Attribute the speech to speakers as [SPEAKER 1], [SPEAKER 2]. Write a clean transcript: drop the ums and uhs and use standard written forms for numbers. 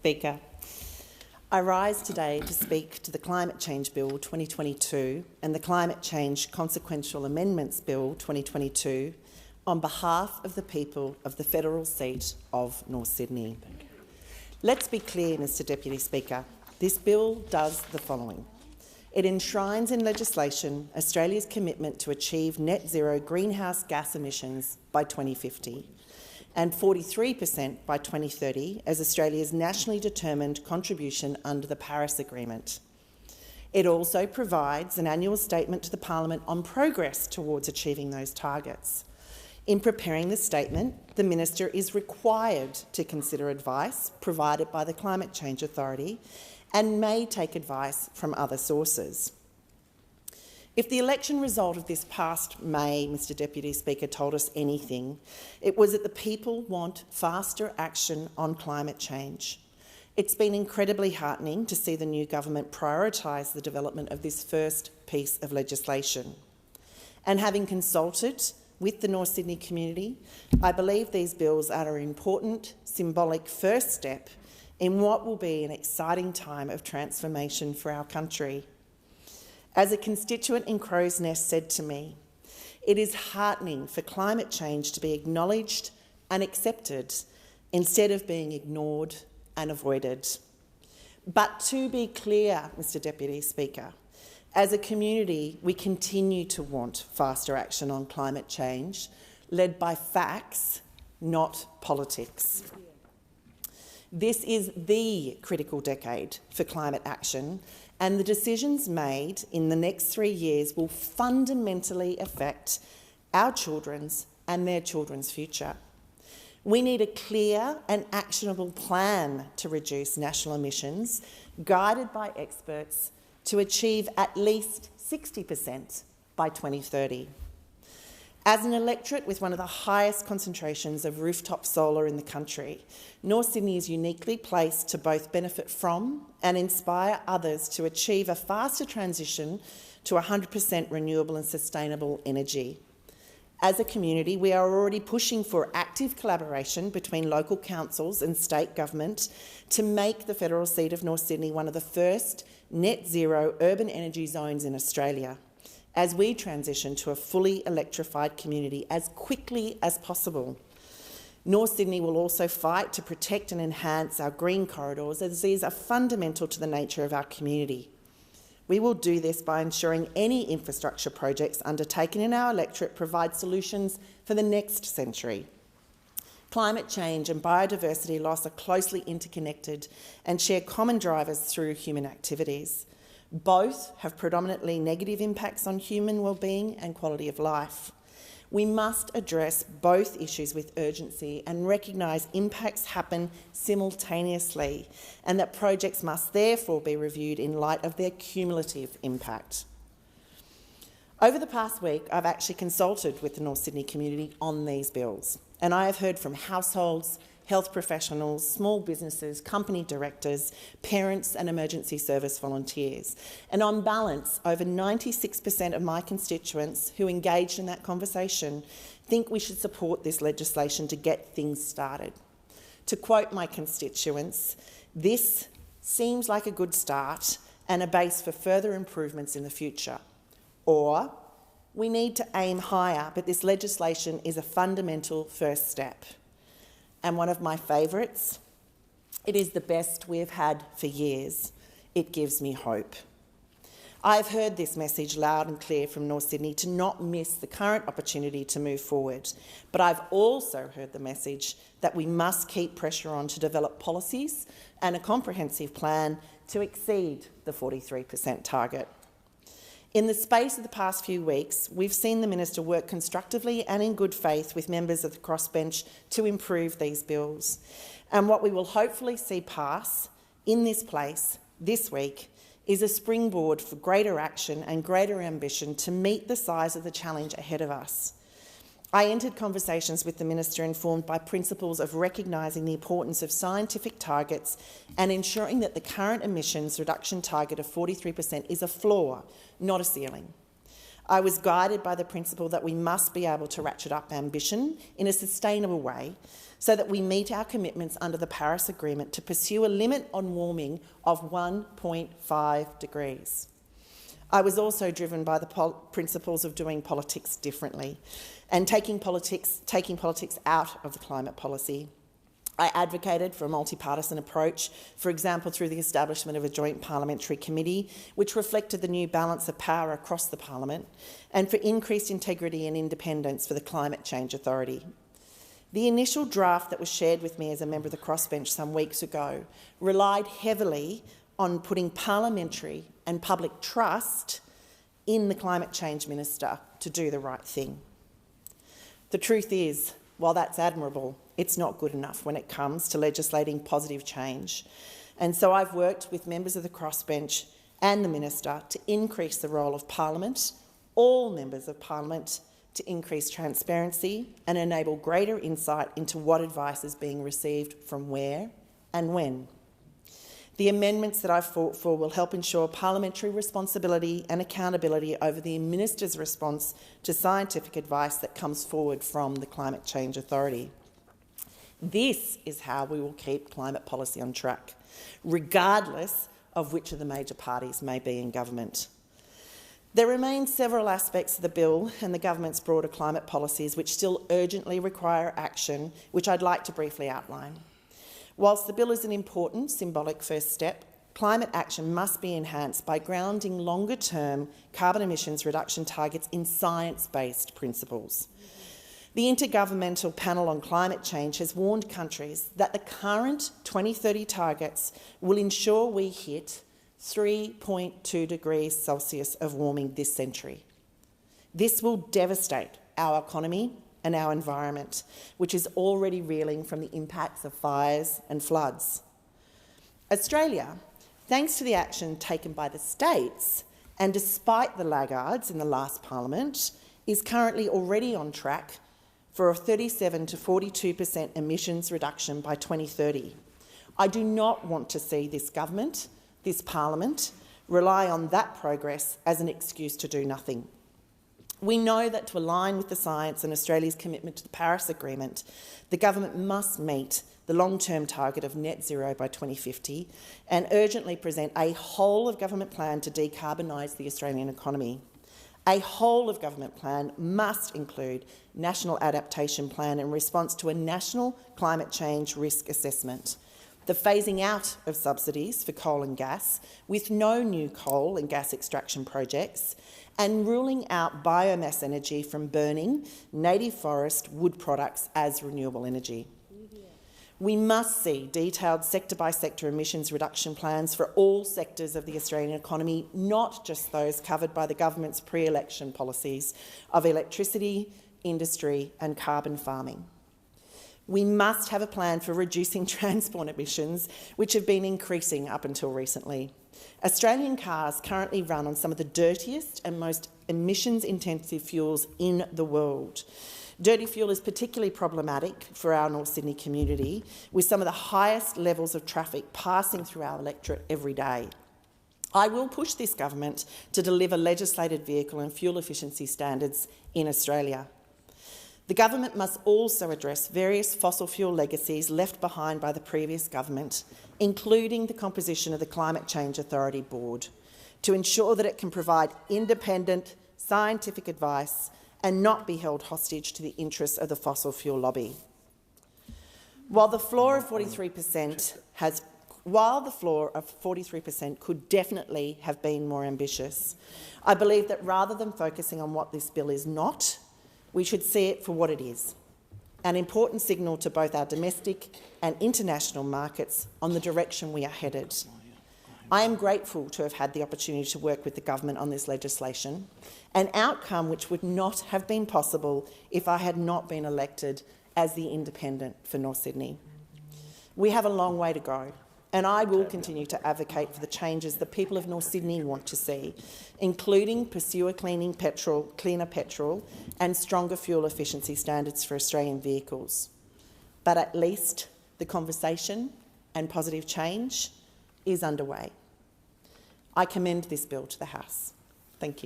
[SPEAKER 1] Speaker. I rise today to speak to the Climate Change Bill 2022 and the Climate Change Consequential Amendments Bill 2022 on behalf of the people of the federal seat of North Sydney. Let's be clear, Mr Deputy Speaker. This bill does the following. It enshrines in legislation Australia's commitment to achieve net zero greenhouse gas emissions by 2050 and 43% by 2030 as Australia's nationally determined contribution under the Paris Agreement. It also provides an annual statement to the Parliament on progress towards achieving those targets. In preparing the statement, the Minister is required to consider advice provided by the Climate Change Authority and may take advice from other sources. If the election result of this past May, Mr Deputy Speaker, told us anything, it was that the people want faster action on climate change. It's been incredibly heartening to see the new government prioritise the development of this first piece of legislation. And having consulted with the North Sydney community, I believe these bills are an important, symbolic first step in what will be an exciting time of transformation for our country. As a constituent in Crow's Nest said to me, it is heartening for climate change to be acknowledged and accepted instead of being ignored and avoided. But to be clear, Mr Deputy Speaker, as a community, we continue to want faster action on climate change, led by facts, not politics. This is the critical decade for climate action, and the decisions made in the next 3 years will fundamentally affect our children's and their children's future. We need a clear and actionable plan to reduce national emissions, guided by experts to achieve at least 60% by 2030. As an electorate with one of the highest concentrations of rooftop solar in the country, North Sydney is uniquely placed to both benefit from and inspire others to achieve a faster transition to 100% renewable and sustainable energy. As a community, we are already pushing for active collaboration between local councils and state government to make the federal seat of North Sydney one of the first net zero urban energy zones in Australia, as we transition to a fully electrified community as quickly as possible. North Sydney will also fight to protect and enhance our green corridors, as these are fundamental to the nature of our community. We will do this by ensuring any infrastructure projects undertaken in our electorate provide solutions for the next century. Climate change and biodiversity loss are closely interconnected and share common drivers through human activities. Both have predominantly negative impacts on human well-being and quality of life. We must address both issues with urgency and recognise impacts happen simultaneously, and that projects must therefore be reviewed in light of their cumulative impact. Over the past week, I've actually consulted with the North Sydney community on these bills, and I have heard from households, health professionals, small businesses, company directors, parents and emergency service volunteers. And on balance, over 96% of my constituents who engaged in that conversation think we should support this legislation to get things started. To quote my constituents, this seems like a good start and a base for further improvements in the future. Or, we need to aim higher, but this legislation is a fundamental first step. And one of my favourites, it is the best we have had for years. It gives me hope. I've heard this message loud and clear from North Sydney to not miss the current opportunity to move forward. But I've also heard the message that we must keep pressure on to develop policies and a comprehensive plan to exceed the 43% target. In the space of the past few weeks, we've seen the Minister work constructively and in good faith with members of the crossbench to improve these bills. And what we will hopefully see pass in this place this week is a springboard for greater action and greater ambition to meet the size of the challenge ahead of us. I entered conversations with the Minister informed by principles of recognising the importance of scientific targets and ensuring that the current emissions reduction target of 43% is a floor, not a ceiling. I was guided by the principle that we must be able to ratchet up ambition in a sustainable way so that we meet our commitments under the Paris Agreement to pursue a limit on warming of 1.5 degrees. I was also driven by the principles of doing politics differently and taking politics out of the climate policy. I advocated for a multi-partisan approach, for example through the establishment of a joint parliamentary committee which reflected the new balance of power across the parliament, and for increased integrity and independence for the Climate Change Authority. The initial draft that was shared with me as a member of the crossbench some weeks ago relied heavily on putting parliamentary and public trust in the Climate Change Minister to do the right thing. The truth is, while that's admirable, it's not good enough when it comes to legislating positive change. And so I've worked with members of the crossbench and the Minister to increase the role of Parliament, all members of Parliament, to increase transparency and enable greater insight into what advice is being received from where and when. The amendments that I've fought for will help ensure parliamentary responsibility and accountability over the Minister's response to scientific advice that comes forward from the Climate Change Authority. This is how we will keep climate policy on track, regardless of which of the major parties may be in government. There remain several aspects of the bill and the government's broader climate policies which still urgently require action, which I'd like to briefly outline. Whilst the bill is an important symbolic first step, climate action must be enhanced by grounding longer-term carbon emissions reduction targets in science-based principles. The Intergovernmental Panel on Climate Change has warned countries that the current 2030 targets will ensure we hit 3.2 degrees Celsius of warming this century. This will devastate our economy and our environment, which is already reeling from the impacts of fires and floods. Australia, thanks to the action taken by the states, and despite the laggards in the last parliament, is currently already on track for a 37 to 42% emissions reduction by 2030. I do not want to see this government, this parliament, rely on that progress as an excuse to do nothing. We know that to align with the science and Australia's commitment to the Paris Agreement, the government must meet the long-term target of net zero by 2050 and urgently present a whole-of-government plan to decarbonise the Australian economy. A whole-of-government plan must include national adaptation plan in response to a national climate change risk assessment, the phasing out of subsidies for coal and gas with no new coal and gas extraction projects, and ruling out biomass energy from burning native forest wood products as renewable energy. We must see detailed sector-by-sector emissions reduction plans for all sectors of the Australian economy, not just those covered by the government's pre-election policies of electricity, industry and carbon farming. We must have a plan for reducing transport emissions, which have been increasing up until recently. Australian cars currently run on some of the dirtiest and most emissions-intensive fuels in the world. Dirty fuel is particularly problematic for our North Sydney community, with some of the highest levels of traffic passing through our electorate every day. I will push this government to deliver legislated vehicle and fuel efficiency standards in Australia. The government must also address various fossil fuel legacies left behind by the previous government, including the composition of the Climate Change Authority Board, to ensure that it can provide independent, scientific advice and not be held hostage to the interests of the fossil fuel lobby. While the floor of 43% could definitely have been more ambitious, I believe that rather than focusing on what this bill is not, we should see it for what it is, an important signal to both our domestic and international markets on the direction we are headed. I am grateful to have had the opportunity to work with the government on this legislation, an outcome which would not have been possible if I had not been elected as the independent for North Sydney. We have a long way to go, and I will continue to advocate for the changes the people of North Sydney want to see, including pursue a cleaner petrol and stronger fuel efficiency standards for Australian vehicles. But at least the conversation and positive change is underway. I commend this bill to the House. Thank you.